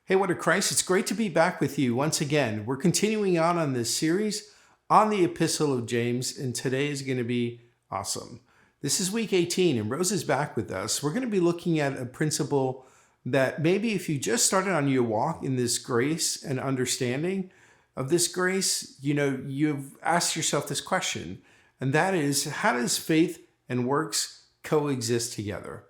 Hey, what a Christ. It's great to be back with you once again. We're continuing on this series on the Epistle of James, and today is going to be awesome. This is week 18, and Rose is back with us. We're going to be looking at a principle that maybe if you just started on your walk in this grace and understanding of this grace, you've asked yourself this question, and that is, how does faith and works coexist together?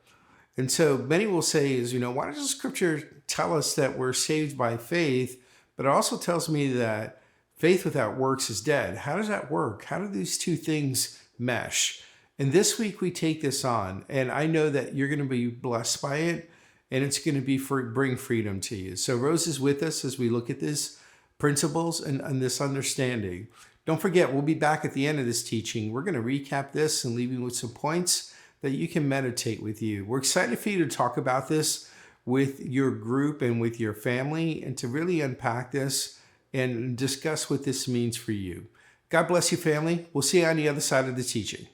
And so many will say why does the scripture tell us that we're saved by faith, but it also tells me that faith without works is dead? How does that work? How do these two things mesh? And this week we take this on, and I know that you're going to be blessed by it, and it's going to be bring freedom to you. So Rose is with us as we look at these principles and this understanding. Don't forget, we'll be back at the end of this teaching. We're going to recap this and leave you with some points that you can meditate with you. We're excited for you to talk about this with your group and with your family and to really unpack this and discuss what this means for you. God bless you, family. We'll see you on the other side of the teaching.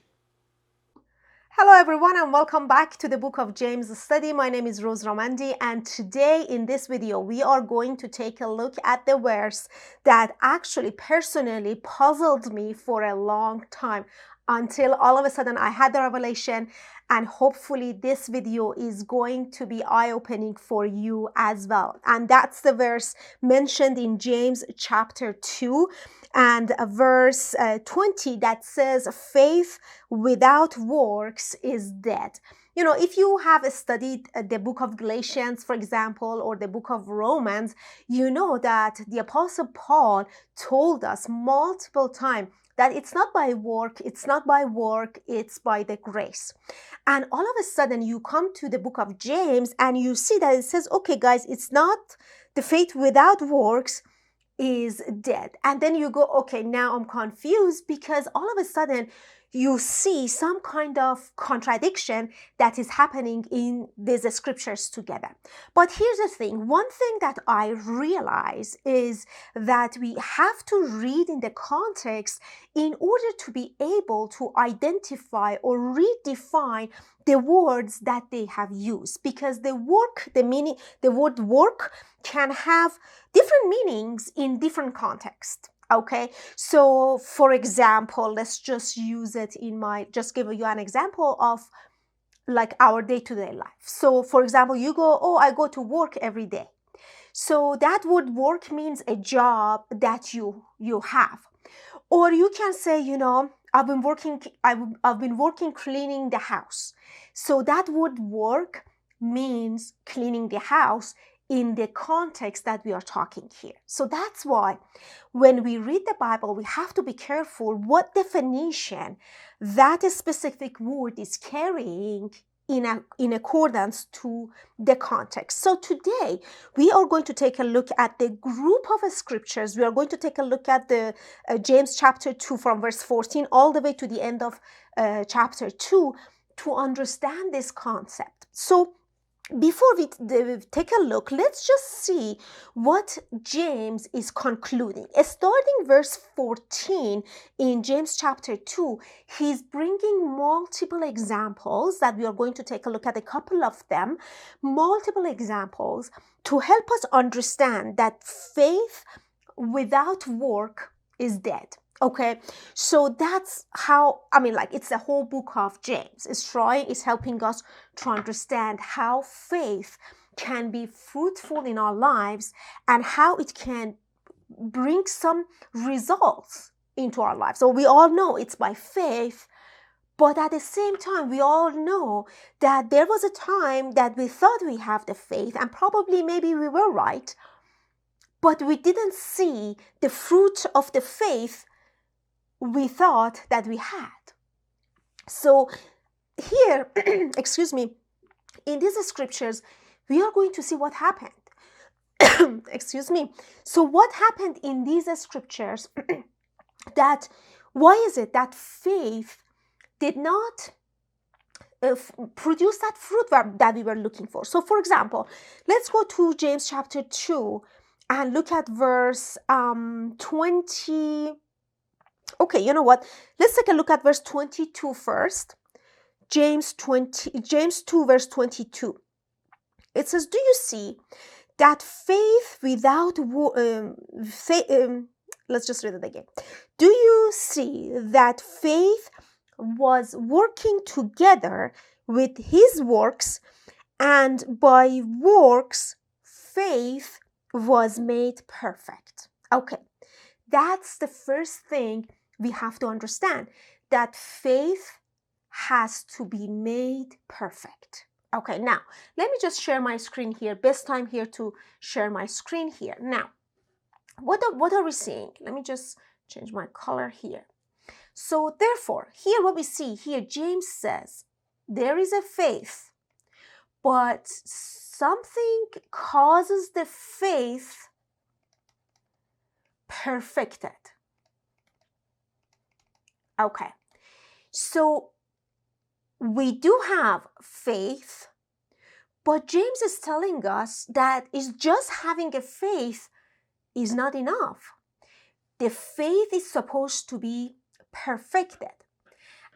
Hello everyone and welcome back to the book of James study. My name is Rose Ramandi, and today in this video we are going to take a look at the verse that actually personally puzzled me for a long time until all of a sudden I had the revelation, and hopefully this video is going to be eye-opening for you as well. And that's the verse mentioned in James chapter 2 and verse 20 that says, faith without works is dead. If you have studied the book of Galatians, for example, or the book of Romans, you know that the Apostle Paul told us multiple times that it's not by work, it's by the grace. And all of a sudden you come to the book of James and you see that it says, okay guys, it's not the faith without works is dead. And then you go, okay, now I'm confused, because all of a sudden you see some kind of contradiction that is happening in these scriptures together. But here's the thing. One thing that I realize is that we have to read in the context in order to be able to identify or redefine the words that they have used, because the word work can have different meanings in different contexts. Okay, so for example, let's just use it just give you an example of like our day-to-day life. So for example, you go, oh, I go to work every day. So that word work means a job that you have. Or you can say, I've been working cleaning the house. So that word work means cleaning the house in the context that we are talking here. So that's why when we read the Bible, we have to be careful what definition that specific word is carrying in accordance to the context. So today we are going to take a look at the group of scriptures. We are going to take a look at the James chapter 2 from verse 14 all the way to the end of chapter 2 to understand this concept. So before we take a look, let's just see what James is concluding. Starting verse 14 in James chapter 2, he's bringing multiple examples that we are going to take a look at, a couple of them, multiple examples to help us understand that faith without work is dead. Okay, so that's how, it's the whole book of James. It's helping us to understand how faith can be fruitful in our lives and how it can bring some results into our lives. So we all know it's by faith, but at the same time, we all know that there was a time that we thought we have the faith, and probably maybe we were right, but we didn't see the fruit of the faith we thought that we had. So here, excuse me, in these scriptures, we are going to see what happened. Excuse me. So what happened in these scriptures why is it that faith did not produce that fruit that we were looking for? So for example, let's go to James chapter 2 and look at verse 20. Okay, you know what? Let's take a look at verse 22 first. James 2 verse 22. It says, do you see that faith without let's just read it again. Do you see that faith was working together with his works, and by works faith was made perfect? Okay, that's the first thing we have to understand, that faith has to be made perfect. Okay, now let me just share my screen here. Best time here to share my screen here. Now, what are we seeing? Let me just change my color here. So therefore, here what we see here, James says there is a faith, but something causes the faith perfected. Okay, so we do have faith, but James is telling us that is just having a faith is not enough. The faith is supposed to be perfected.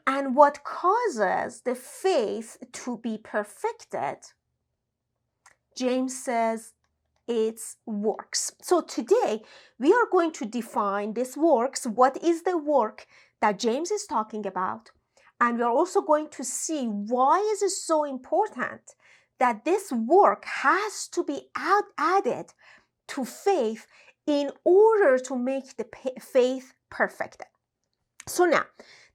And what causes the faith to be perfected, James says, it's works. So today we are going to define this works. What is the work that James is talking about? And we are also going to see why is it so important that this work has to be added to faith in order to make the faith perfected. So now,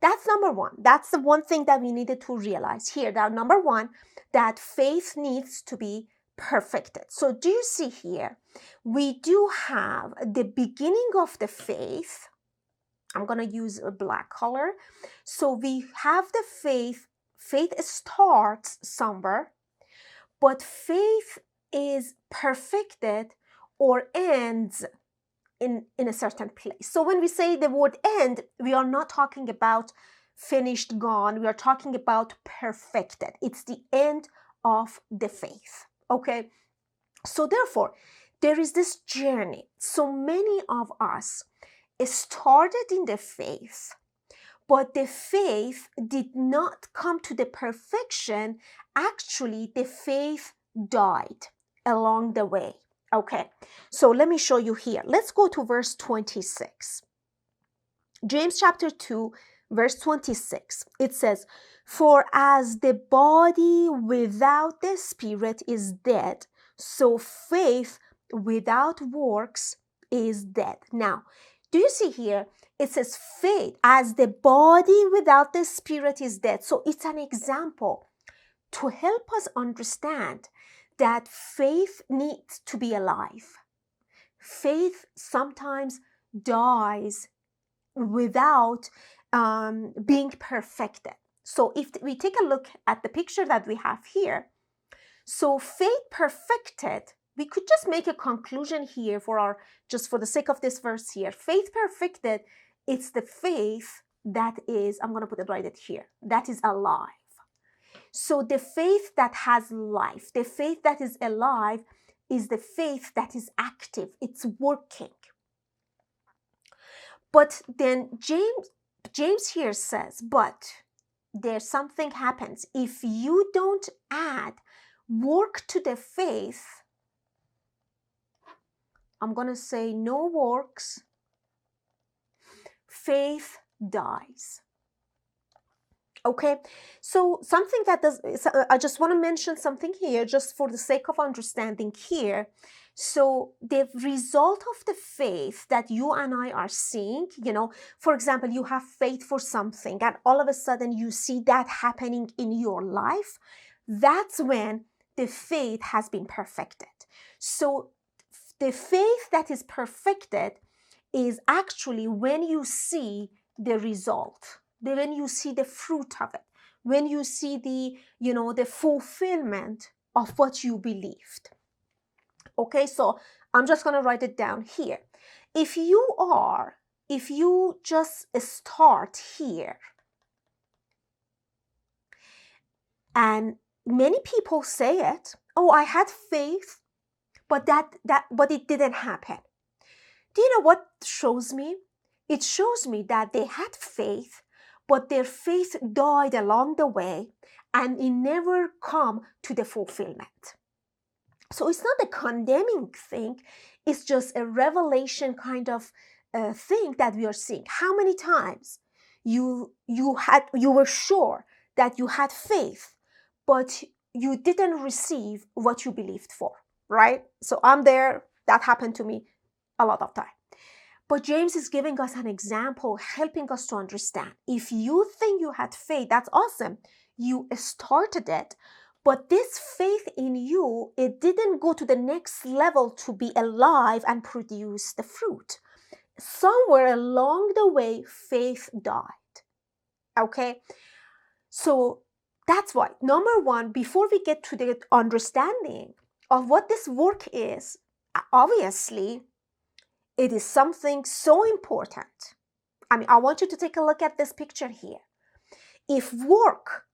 that's number one. That's the one thing that we needed to realize here. That number one, that faith needs to be perfected. So do you see here? We do have the beginning of the faith. I'm going to use a black color. So we have the faith. Faith starts somewhere, but faith is perfected or ends in a certain place. So when we say the word end, we are not talking about finished, gone. We are talking about perfected. It's the end of the faith. Okay? So therefore, there is this journey. So many of us started in the faith, but the faith did not come to the perfection. Actually, the faith died along the way. Okay, so let me show you here. Let's go to verse 26. James chapter 2, verse 26. It says, "For as the body without the spirit is dead, so faith without works is dead." Now, do you see here? It says faith as the body without the spirit is dead. So it's an example to help us understand that faith needs to be alive. Faith sometimes dies without being perfected. So if we take a look at the picture that we have here, so faith perfected, we could just make a conclusion here just for the sake of this verse here. Faith perfected, it's the faith that is, I'm going to put it right here, that is alive. So the faith that has life, the faith that is alive, is the faith that is active. It's working. But then James here says, but there's something happens. If you don't add work to the faith, I'm going to say no works, faith dies. Okay, so something that I just want to mention something here just for the sake of understanding here. So the result of the faith that you and I are seeing, for example, you have faith for something and all of a sudden you see that happening in your life. That's when the faith has been perfected. So the faith that is perfected is actually when you see the result. When you see the fruit of it, when you see the fulfillment of what you believed. Okay, so I'm just going to write it down here. If you just start here, and many people say it, oh, I had faith, but it didn't happen. Do you know what shows me? It shows me that they had faith, but their faith died along the way and it never come to the fulfillment. So it's not a condemning thing, it's just a revelation kind of thing that we are seeing. How many times you were sure that you had faith, but you didn't receive what you believed for, right? So I'm there. That happened to me a lot of time. But James is giving us an example, helping us to understand. If you think you had faith, that's awesome. You started it. But this faith in you, it didn't go to the next level to be alive and produce the fruit. Somewhere along the way, faith died. Okay? So that's why, number one, before we get to the understanding of what this work is, obviously, it is something so important. I want you to take a look at this picture here. If work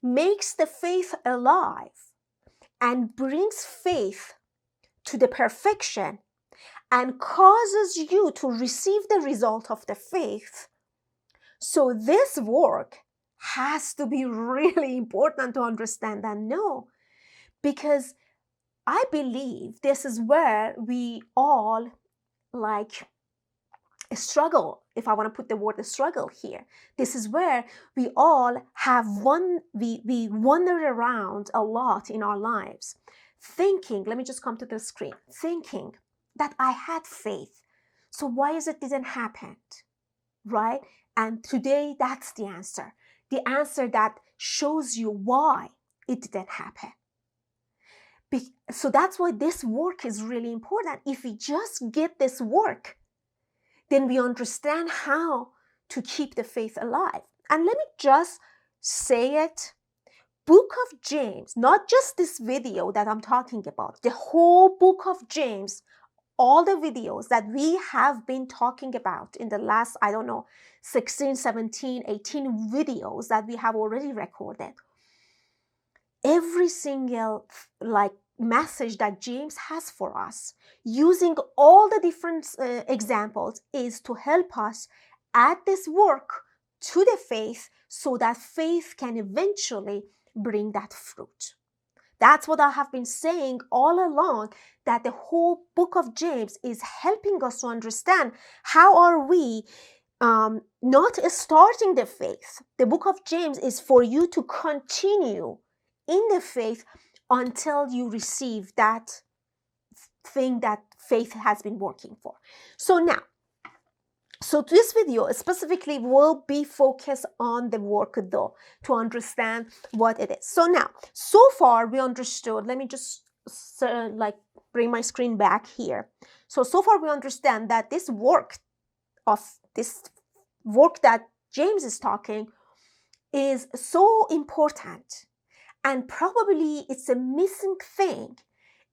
makes the faith alive and brings faith to the perfection and causes you to receive the result of the faith, so this work has to be really important to understand and know, because I believe this is where we all struggle, if I want to put the word struggle here. This is where we all have we wander around a lot in our lives, thinking, let me just come to the screen, thinking that I had faith, so why is it didn't happen, right? And today, that's the answer that shows you why it didn't happen. So that's why this work is really important. If we just get this work, then we understand how to keep the faith alive. And let me just say it. Book of James, not just this video that I'm talking about, the whole book of James, all the videos that we have been talking about in the last, 16, 17, 18 videos that we have already recorded. Every single message that James has for us, using all the different examples, is to help us add this work to the faith so that faith can eventually bring that fruit. That's what I have been saying all along, that the whole book of James is helping us to understand how are we not starting the faith. The book of James is for you to continue in the faith until you receive that thing that faith has been working for. So this video specifically will be focused on the work, though, to understand what it is. So far we understood, let me just bring my screen back here. So far we understand that this work that James is talking is so important, and probably it's a missing thing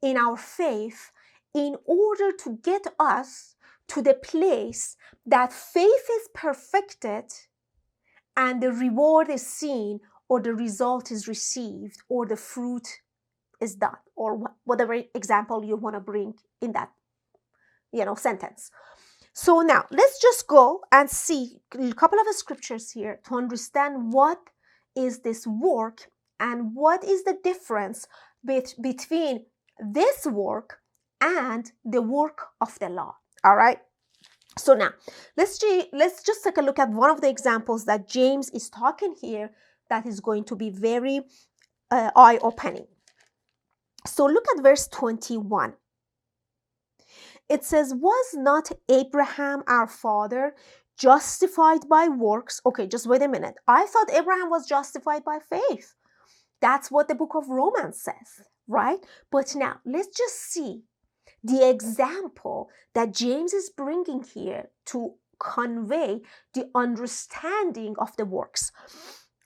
in our faith in order to get us to the place that faith is perfected and the reward is seen, or the result is received, or the fruit is done, or whatever example you want to bring in that sentence. So now let's just go and see a couple of scriptures here to understand what is this work and what is the difference between this work and the work of the law. All right. So now let's just take a look at one of the examples that James is talking here that is going to be very eye-opening. So look at verse 21. It says, was not Abraham our father justified by works? Okay, just wait a minute. I thought Abraham was justified by faith. That's what the book of Romans says, right? But now let's just see the example that James is bringing here to convey the understanding of the works.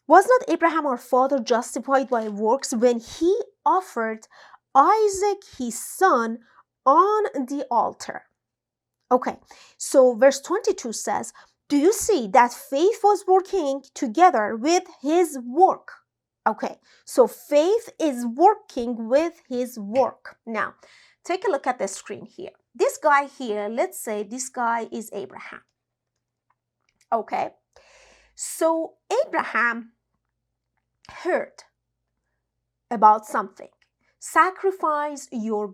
Was not Abraham our father justified by works when he offered Isaac his son on the altar? Okay, so verse 22 says, do you see that faith was working together with his work? Okay, so faith is working with his work. Now, take a look at the screen here. This guy here, let's say this guy is Abraham. Okay, so Abraham heard about something. sacrifice your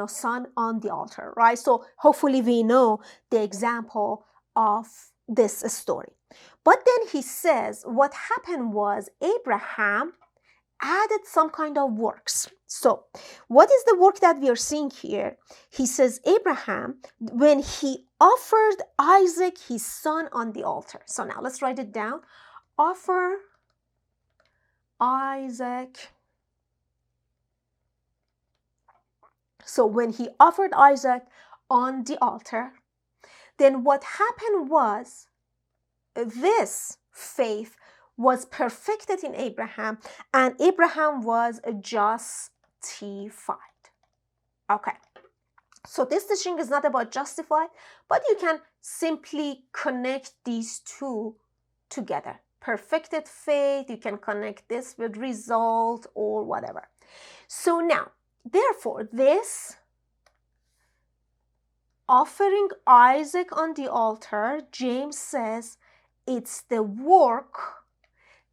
son on the altar, right? So hopefully we know the example of this story. But then he says what happened was Abraham added some kind of works. So what is the work that we are seeing here? He says Abraham, when he offered Isaac his son on the altar. So now let's write it down. Offer Isaac. So when he offered Isaac on the altar, then what happened was this faith was perfected in Abraham, and Abraham was justified. Okay, so this teaching is not about justified, but you can simply connect these two together. Perfected faith, you can connect this with result or whatever. So now, therefore, this offering Isaac on the altar, James says it's the work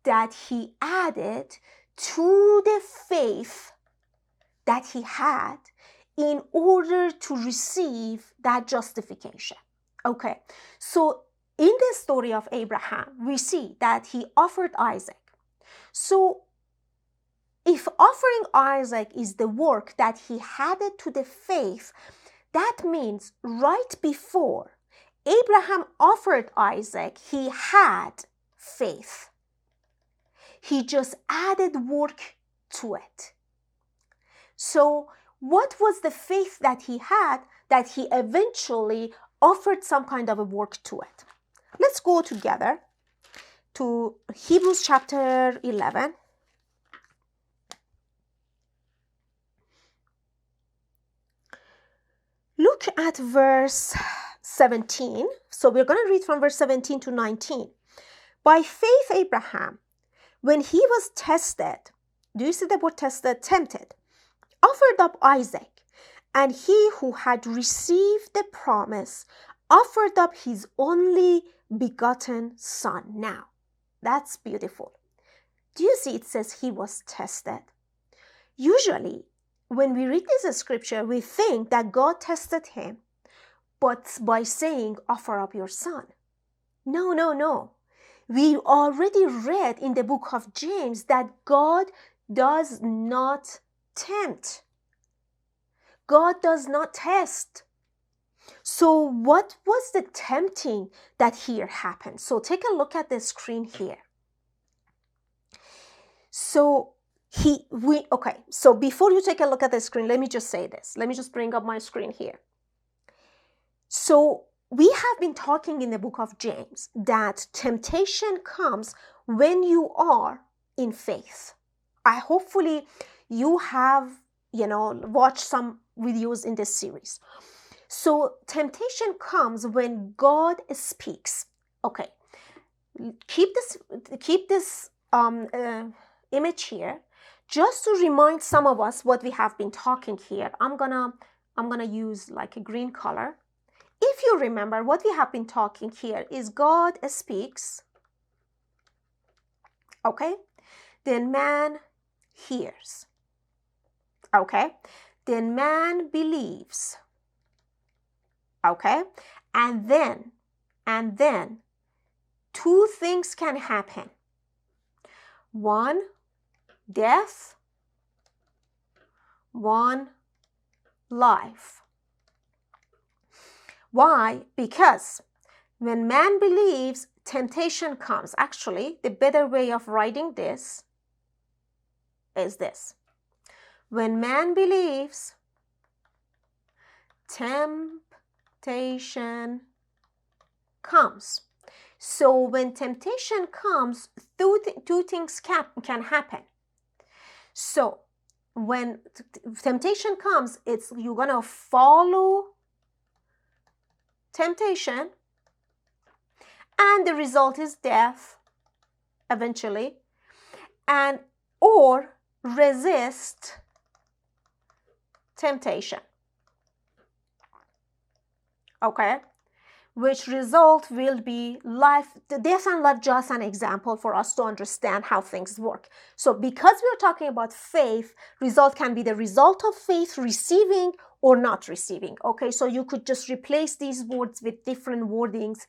that he added to the faith that he had in order to receive that justification. Okay, so in the story of Abraham, we see that he offered Isaac. So if offering Isaac is the work that he added to the faith, that means right before Abraham offered Isaac, he had faith. He just added work to it. So what was the faith that he had that he eventually offered some kind of a work to it? Let's go together to Hebrews chapter 11. Look at verse 17. So we're going to read from verse 17 to 19. By faith, Abraham, when he was tested, do you see the word tested? Tempted, offered up Isaac, and he who had received the promise offered up his only begotten son. Now, that's beautiful. Do you see it says he was tested? Usually, when we read this scripture, we think that God tested him, but by saying, offer up your son. No, no, no. We already read in the book of James that God does not tempt. God does not test. So what was the tempting that here happened? So take a look at the screen here. So so before you take a look at the screen, let me just say this. Let me just bring up my screen here. So we have been talking in the book of James that temptation comes when you are in faith. Hopefully you have, watched some videos in this series. So temptation comes when God speaks. Okay, keep this image here, just to remind some of us what we have been talking here. I'm gonna use like a green color. If you remember, what we have been talking here is God speaks, okay? Then man hears, okay? Then man believes, okay? And then two things can happen. One, death. One, life. Why? Because when man believes, temptation comes. Actually, the better way of writing this is this. When man believes, temptation comes. So when temptation comes, two things can happen. So when temptation comes, you're going to follow temptation, and the result is death eventually, or resist temptation. Okay, which result will be life, death and life, just an example for us to understand how things work. So because we're talking about faith, result can be the result of faith, receiving or not receiving. Okay, so you could just replace these words with different wordings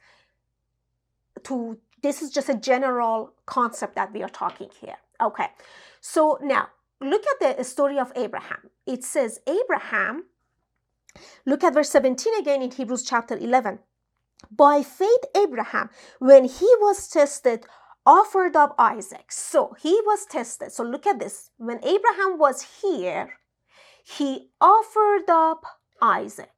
this is just a general concept that we are talking here. Okay, so now look at the story of Abraham. It says Abraham, look at verse 17 again in Hebrews chapter 11. By faith, Abraham, when he was tested, offered up Isaac. So he was tested. So look at this. When Abraham was here, he offered up Isaac.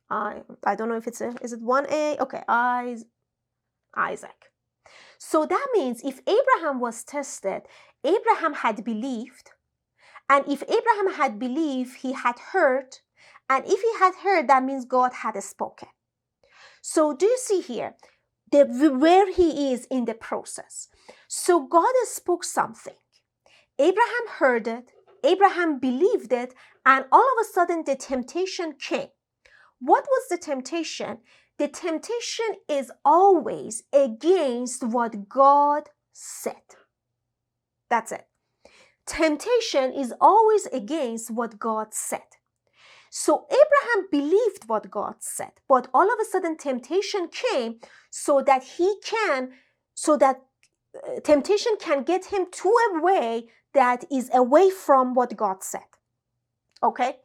I don't know if is it 1A? Okay, Isaac. So that means if Abraham was tested, Abraham had believed. And if Abraham had believed, he had heard. And if he had heard, that means God had spoken. So do you see here where he is in the process? So God spoke something. Abraham heard it. Abraham believed it. And all of a sudden, the temptation came. What was the temptation? The temptation is always against what God said. That's it. Temptation is always against what God said. So Abraham believed what God said, but all of a sudden temptation came so that temptation can get him to a way that is away from what God said. Okay?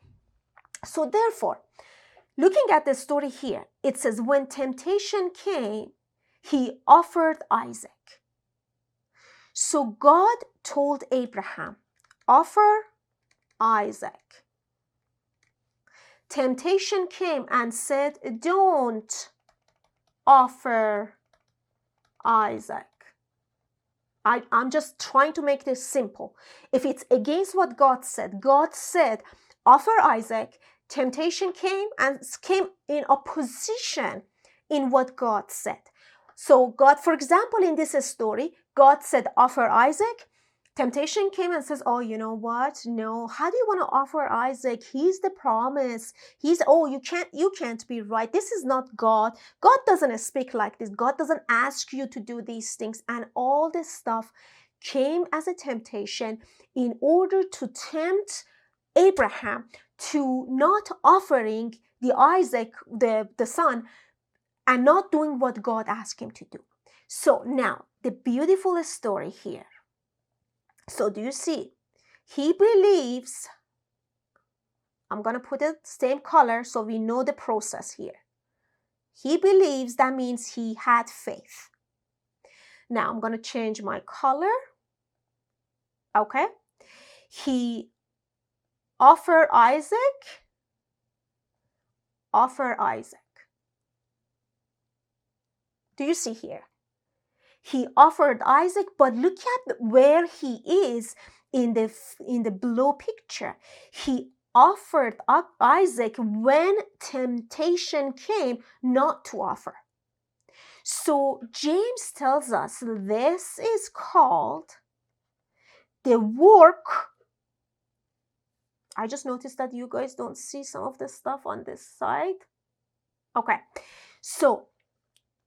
So therefore, looking at the story here, it says, when temptation came, he offered Isaac. So God told Abraham, offer Isaac. Temptation came and said, don't offer Isaac. I'm just trying to make this simple. If it's against what God said, offer Isaac. Temptation came and came in opposition in what God said. So God, for example, in this story, God said, offer Isaac. Temptation came and says, oh, you know what? No, how do you want to offer Isaac? He's the promise. You can't be right. This is not God. God doesn't speak like this. God doesn't ask you to do these things. And all this stuff came as a temptation in order to tempt Abraham to not offering the Isaac, the son, and not doing what God asked him to do. So now, the beautiful story here. So do you see? He believes, I'm going to put the same color so we know the process here. He believes, that means he had faith. Now I'm going to change my color. Okay. He offered Isaac. Do you see here? He offered Isaac, but look at where he is in the blue picture. He offered up Isaac when temptation came not to offer. So James tells us this is called the work. I just noticed that you guys don't see some of the stuff on this side. Okay, so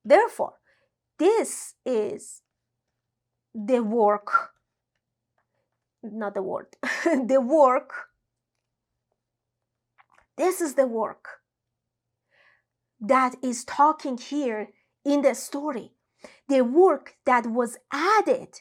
therefore, this is the work, not the word, the work. This is the work that is talking here in the story. The work that was added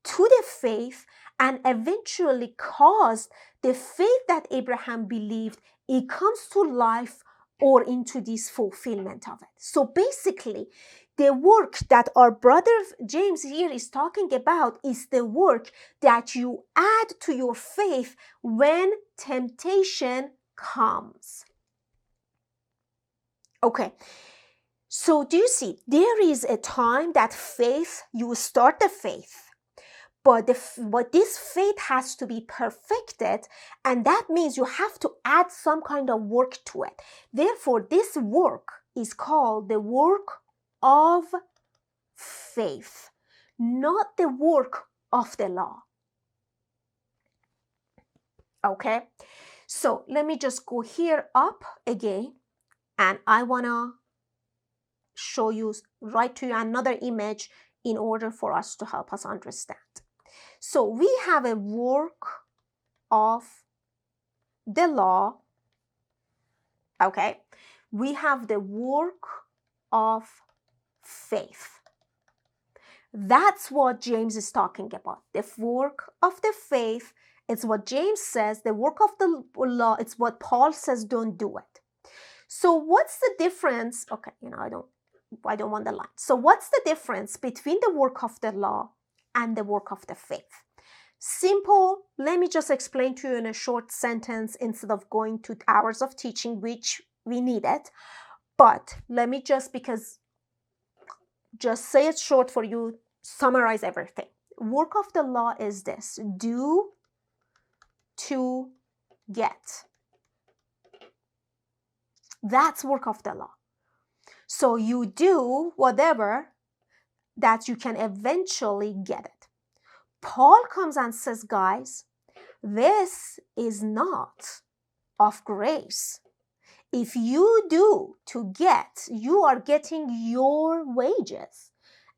to the faith and eventually caused the faith that Abraham believed, it comes to life or into this fulfillment of it. So basically, the work that our brother James here is talking about is the work that you add to your faith when temptation comes. Okay, so do you see, there is a time that you start the faith, but this faith has to be perfected, and that means you have to add some kind of work to it. Therefore, this work is called the work of faith, not the work of the law. Okay, so let me just go here up again And I want to write to you another image in order for us to help us understand. So we have a work of the law, okay? We have the work of faith. That's what James is talking about. The work of the faith, it's what James says. The work of the law, it's what Paul says, don't do it. So what's the difference? Okay, I don't want the line. So what's the difference between the work of the law and the work of the faith? Simple. Let me just explain to you in a short sentence instead of going to hours of teaching, which we need it. But let me just say it short for you, summarize everything. Work of the law is this: do to get. That's work of the law. So you do whatever that you can eventually get it. Paul comes and says, guys, this is not of grace. If you do to get, you are getting your wages.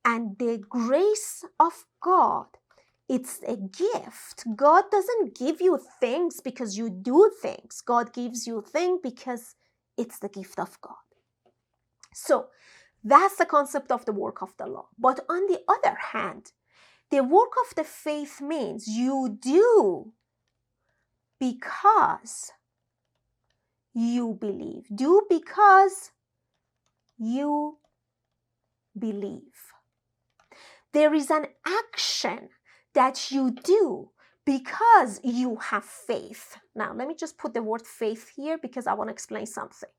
And the grace of God, it's a gift. God doesn't give you things because you do things. God gives you things because it's the gift of God. So that's the concept of the work of the law. But on the other hand, the work of the faith means you do because you believe. Do because you believe. There is an action that you do because you have faith. Now, let me just put the word faith here because I want to explain something.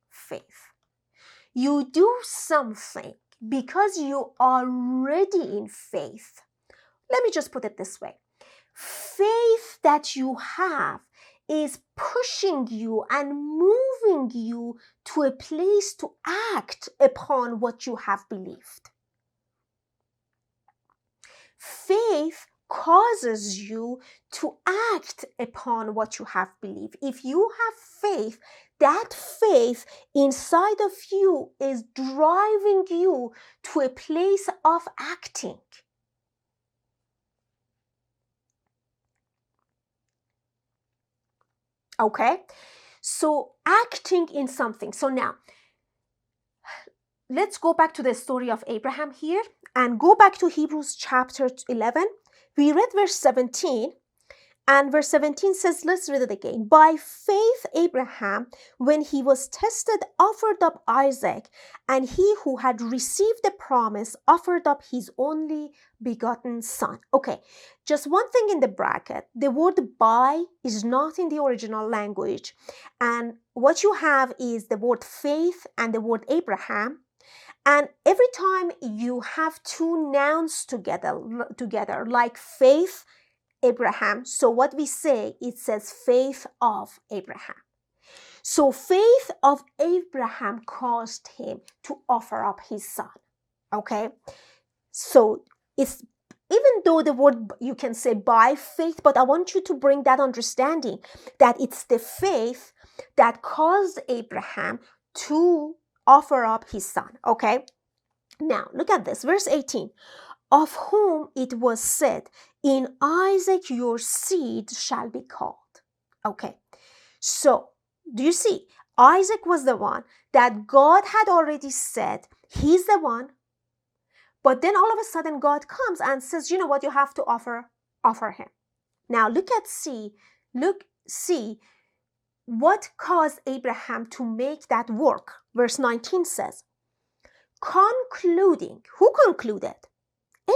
Faith. You do something because you are already in faith. Let me just put it this way. Faith that you have is pushing you and moving you to a place to act upon what you have believed. Faith causes you to act upon what you have believed. If you have faith, that faith inside of you is driving you to a place of acting. Okay? So acting in something. So now, let's go back to the story of Abraham here and go back to Hebrews chapter 11. We read verse 17, and verse 17 says, let's read it again. By faith, Abraham, when he was tested, offered up Isaac, and he who had received the promise offered up his only begotten son. Okay, just one thing in the bracket. The word by is not in the original language. And what you have is the word faith and the word Abraham. And every time you have two nouns together like faith, Abraham. So what we say, it says faith of Abraham. So faith of Abraham caused him to offer up his son. Okay? So it's, even though the word you can say by faith, but I want you to bring that understanding that it's the faith that caused Abraham to offer up his son. Okay? Now look at this, verse 18. Of whom it was said, in Isaac your seed shall be called. Okay, so do you see? Isaac was the one that God had already said, he's the one. But then all of a sudden God comes and says, you know what, you have to offer him. Now see what caused Abraham to make that work. Verse 19 says, concluding. Who concluded?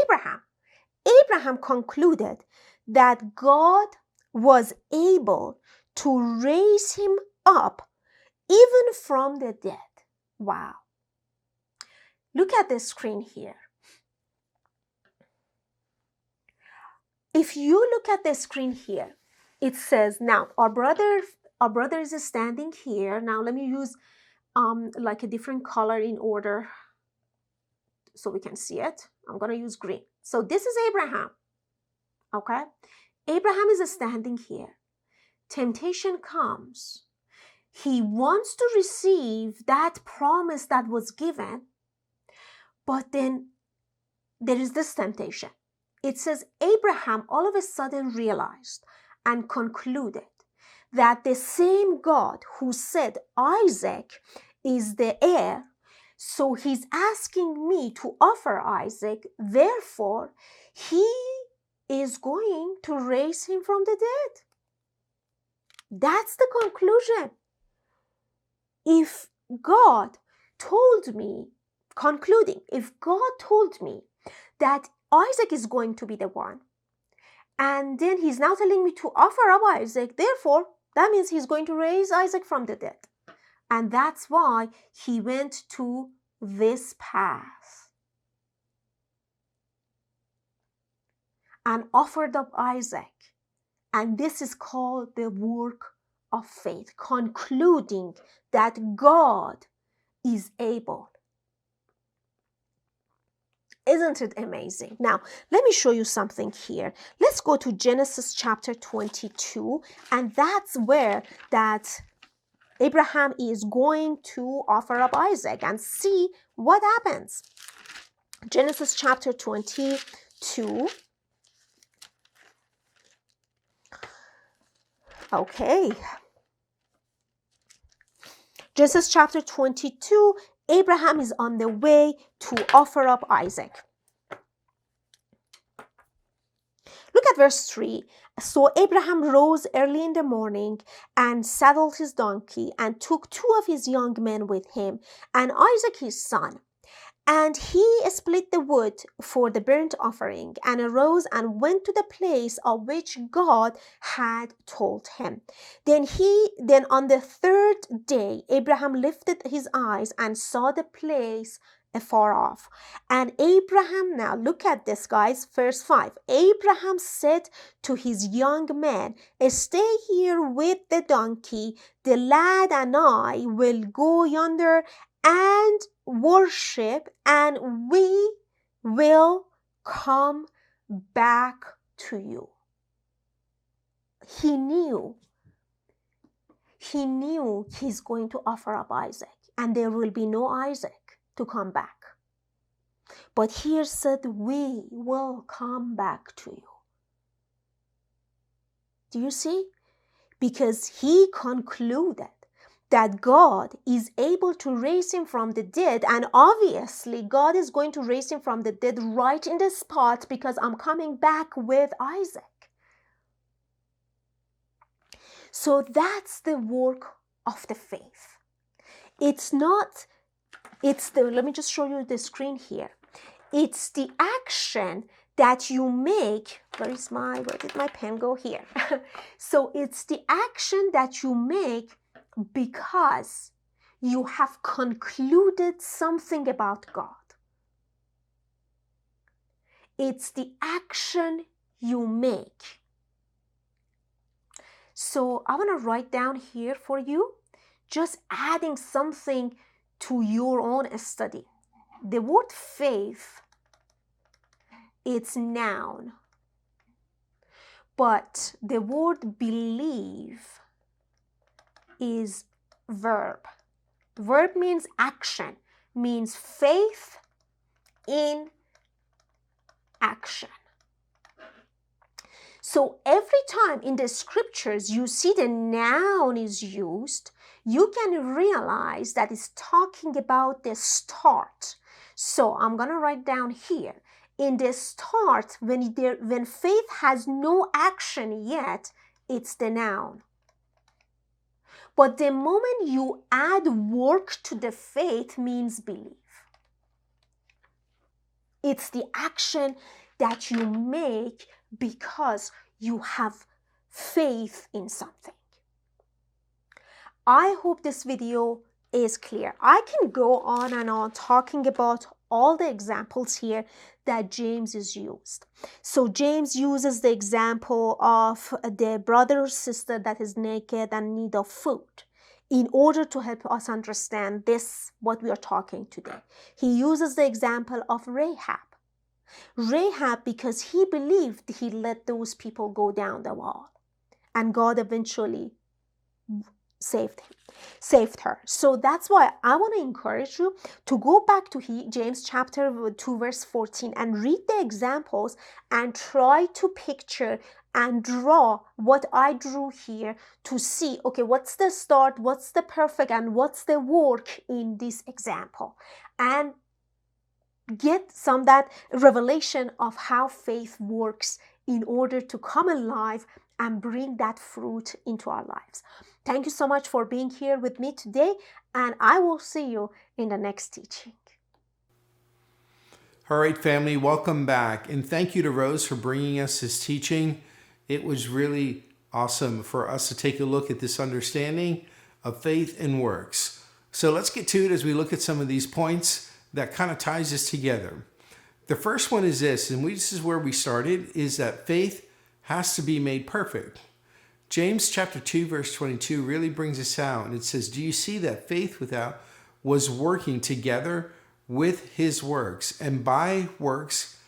Abraham. Abraham concluded that God was able to raise him up even from the dead. Wow. Look at the screen here. If you look at the screen here, it says, now our brother is standing here. Now let me use like a different color in order so we can see it. I'm going to use green. So this is Abraham. Okay? Abraham is standing here. Temptation comes. He wants to receive that promise that was given, but then there is this temptation. It says Abraham all of a sudden realized and concluded that the same God who said Isaac is the heir, so he's asking me to offer Isaac, therefore he is going to raise him from the dead. That's the conclusion. If God told me, concluding, if God told me that Isaac is going to be the one, and then he's now telling me to offer up Isaac, therefore, that means he's going to raise Isaac from the dead. And that's why he went to this path and offered up Isaac. And this is called the work of faith, concluding that God is able. Isn't it amazing? Now, let me show you something here. Let's go to Genesis chapter 22, and that's where that Abraham is going to offer up Isaac and see what happens. Genesis chapter 22. Okay. Genesis chapter 22, Abraham is on the way to offer up Isaac. Look at verse 3. So Abraham rose early in the morning and saddled his donkey and took 2 of his young men with him and Isaac his son. And he split the wood for the burnt offering and arose and went to the place of which God had told him. Then on the 3rd day, Abraham lifted his eyes and saw the place afar off. And Abraham, now look at this, guys, verse 5. Abraham said to his young men, stay here with the donkey. The lad and I will go yonder and worship, and we will come back to you. He knew he's going to offer up Isaac, and there will be no Isaac to come back. But here said, we will come back to you. Do you see? Because he concluded that God is able to raise him from the dead, and obviously God is going to raise him from the dead right in the spot because I'm coming back with Isaac. So that's the work of the faith. Let me just show you the screen here. It's the action that you make. Where did my pen go here? So it's the action that you make because you have concluded something about God. It's the action you make. So I want to write down here for you, just adding something to your own study. The word faith, it's noun, but the word believe is verb. Verb means action, means faith in action. So every time in the scriptures you see the noun is used, you can realize that it's talking about the start. So I'm going to write down here, in the start, when faith has no action yet, it's the noun. But the moment you add work to the faith means believe. It's the action that you make because you have faith in something. I hope this video is clear. I can go on and on talking about all the examples here that James is used. So James uses the example of the brother or sister that is naked and in need of food in order to help us understand this, what we are talking today. He uses the example of Rahab. Rahab, because he believed, he let those people go down the wall. And God eventually saved her. So that's why I want to encourage you to go back to James chapter 2 verse 14 and read the examples and try to picture and draw what I drew here to see, okay, what's the start, what's the perfect, and what's the work in this example, and get that revelation of how faith works in order to come alive and bring that fruit into our lives. Thank you so much for being here with me today, and I will see you in the next teaching. All right, family, welcome back. And thank you to Rose for bringing us this teaching. It was really awesome for us to take a look at this understanding of faith and works. So let's get to it as we look at some of these points that kind of ties this together. The first one is this, and this is where we started, is that faith has to be made perfect. James chapter 2 verse 22 really brings us out, and it says, do you see that faith without was working together with his works, and by works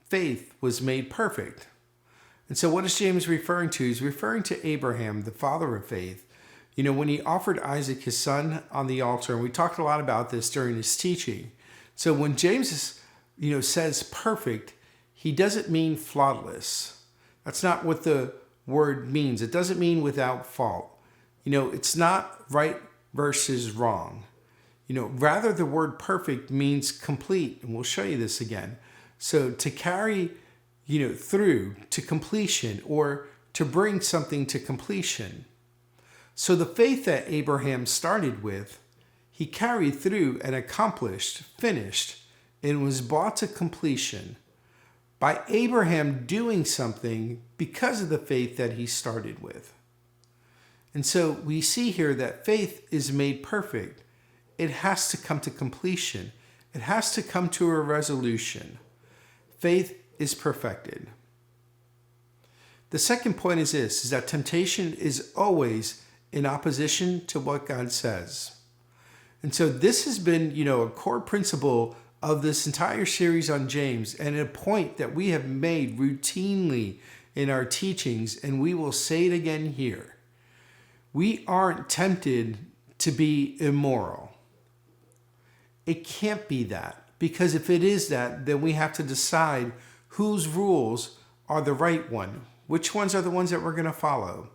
faith was made perfect? And so what is James referring to? He's referring to Abraham, the father of faith. You know, when he offered Isaac, his son, on the altar, and we talked a lot about this during his teaching. So when James says perfect, he doesn't mean flawless. That's not what the word means. It doesn't mean without fault. It's not right versus wrong. Rather the word perfect means complete, and we'll show you this again. So to carry, through to completion, or to bring something to completion. So the faith that Abraham started with, he carried through and accomplished, finished, and was brought to completion by Abraham doing something because of the faith that he started with. And so we see here that faith is made perfect. It has to come to completion. It has to come to a resolution. Faith is perfected. The second point is this, is that temptation is always in opposition to what God says. And so this has been, a core principle of this entire series on James, and a point that we have made routinely in our teachings, and we will say it again here. We aren't tempted to be immoral. It can't be that, because if it is that, then we have to decide whose rules are the right one, which ones are the ones that we're going to follow.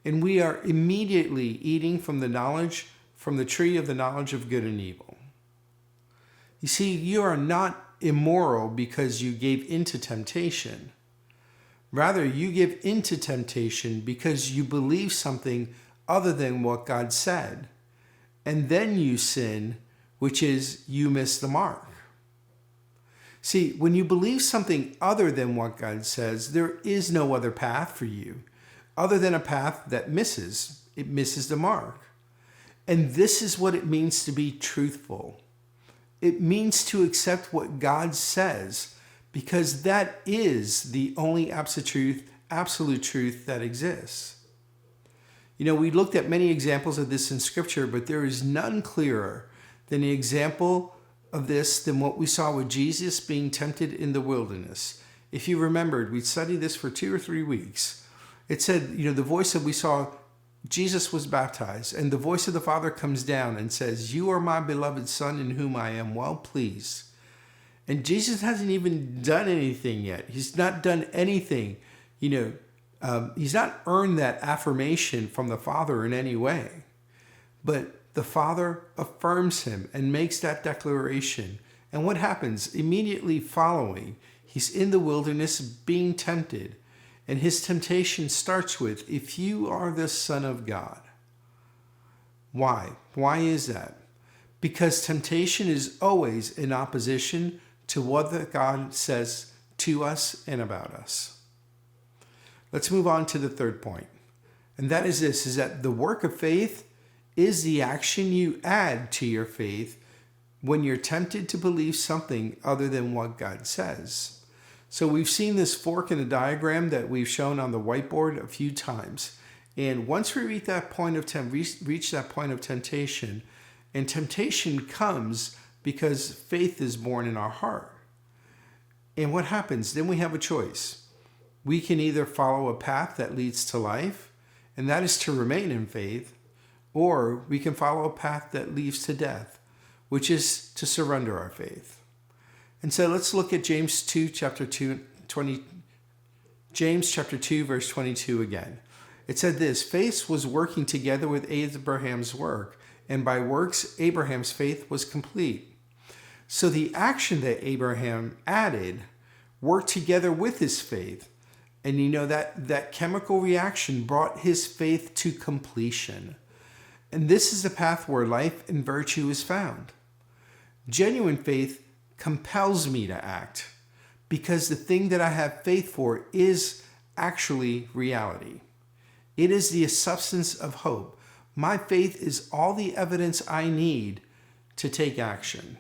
And we are immediately eating from the tree of the knowledge of good and evil. You see, you are not immoral because you gave into temptation. Rather, you give into temptation because you believe something other than what God said. And then you sin, which is you miss the mark. See, when you believe something other than what God says, there is no other path for you, other than a path that misses. It misses the mark. And this is what it means to be truthful. It means to accept what God says, because that is the only absolute truth that exists. We looked at many examples of this in Scripture, but there is none clearer than the example of this than what we saw with Jesus being tempted in the wilderness. If you remembered, we studied this for 2 or 3 weeks. It said, the voice that we saw, Jesus was baptized, and the voice of the Father comes down and says, you are my beloved Son in whom I am well pleased. And Jesus hasn't even done anything yet. He's not done anything. He's not earned that affirmation from the Father in any way. But the Father affirms him and makes that declaration. And what happens? Immediately following, he's in the wilderness being tempted. And his temptation starts with, if you are the Son of God. Why? Why is that? Because temptation is always in opposition to what God says to us and about us. Let's move on to the third point. And that is this, is that the work of faith is the action you add to your faith when you're tempted to believe something other than what God says. So we've seen this fork in the diagram that we've shown on the whiteboard a few times. And once we reach that point of temptation, and temptation comes because faith is born in our heart. And what happens? Then we have a choice. We can either follow a path that leads to life, and that is to remain in faith, or we can follow a path that leads to death, which is to surrender our faith. And so let's look at James 2, James chapter 2, verse 22 again. It said this: faith was working together with Abraham's work, and by works Abraham's faith was complete. So the action that Abraham added worked together with his faith. And you know that chemical reaction brought his faith to completion. And this is the path where life and virtue is found. Genuine faith compels me to act because the thing that I have faith for is actually reality. It is the substance of hope. My faith is all the evidence I need to take action.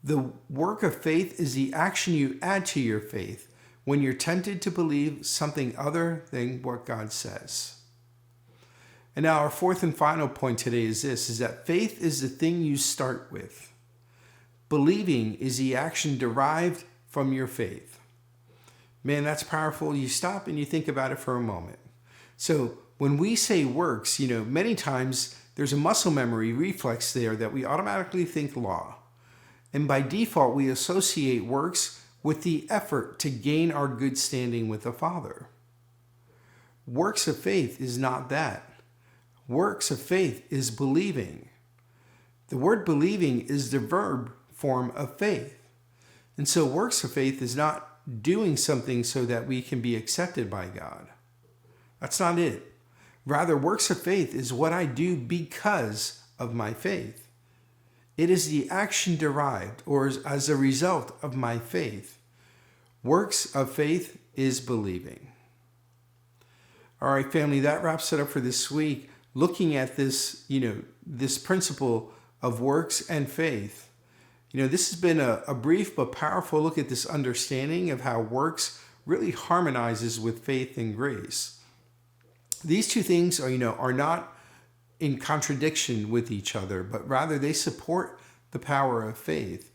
The work of faith is the action you add to your faith when you're tempted to believe something other than what God says. And now our fourth and final point today is this, is that faith is the thing you start with. Believing is the action derived from your faith. Man, that's powerful. You stop and you think about it for a moment. So when we say works, many times there's a muscle memory reflex there that we automatically think law. And by default, we associate works with the effort to gain our good standing with the Father. Works of faith is not that. Works of faith is believing. The word believing is the verb form of faith. And so works of faith is not doing something so that we can be accepted by God. That's not it. Rather, works of faith is what I do because of my faith. It is the action derived or as a result of my faith. Works of faith is believing. All right, family, that wraps it up for this week. Looking at this, this principle of works and faith. This has been a brief but powerful look at this understanding of how works really harmonizes with faith and grace. These two things are not in contradiction with each other, but rather they support the power of faith.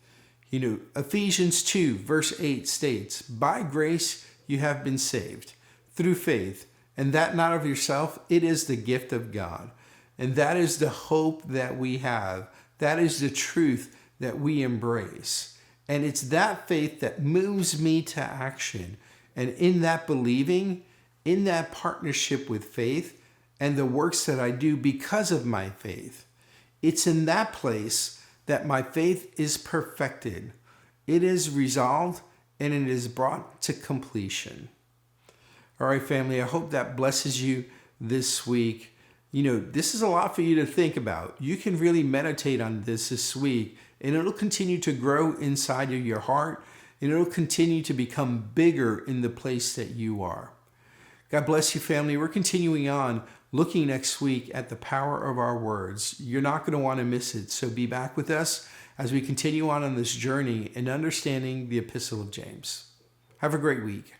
Ephesians 2 verse 8 states, "By grace you have been saved through faith, and that not of yourself, it is the gift of God." And that is the hope that we have. That is the truth that we embrace. And it's that faith that moves me to action. And in that believing, in that partnership with faith and the works that I do because of my faith, it's in that place that my faith is perfected. It is resolved and it is brought to completion. All right, family, I hope that blesses you this week. This is a lot for you to think about. You can really meditate on this week, and it'll continue to grow inside of your heart, and it'll continue to become bigger in the place that you are. God bless you, family. We're continuing on looking next week at the power of our words. You're not going to want to miss it, so be back with us as we continue on this journey in understanding the Epistle of James. Have a great week.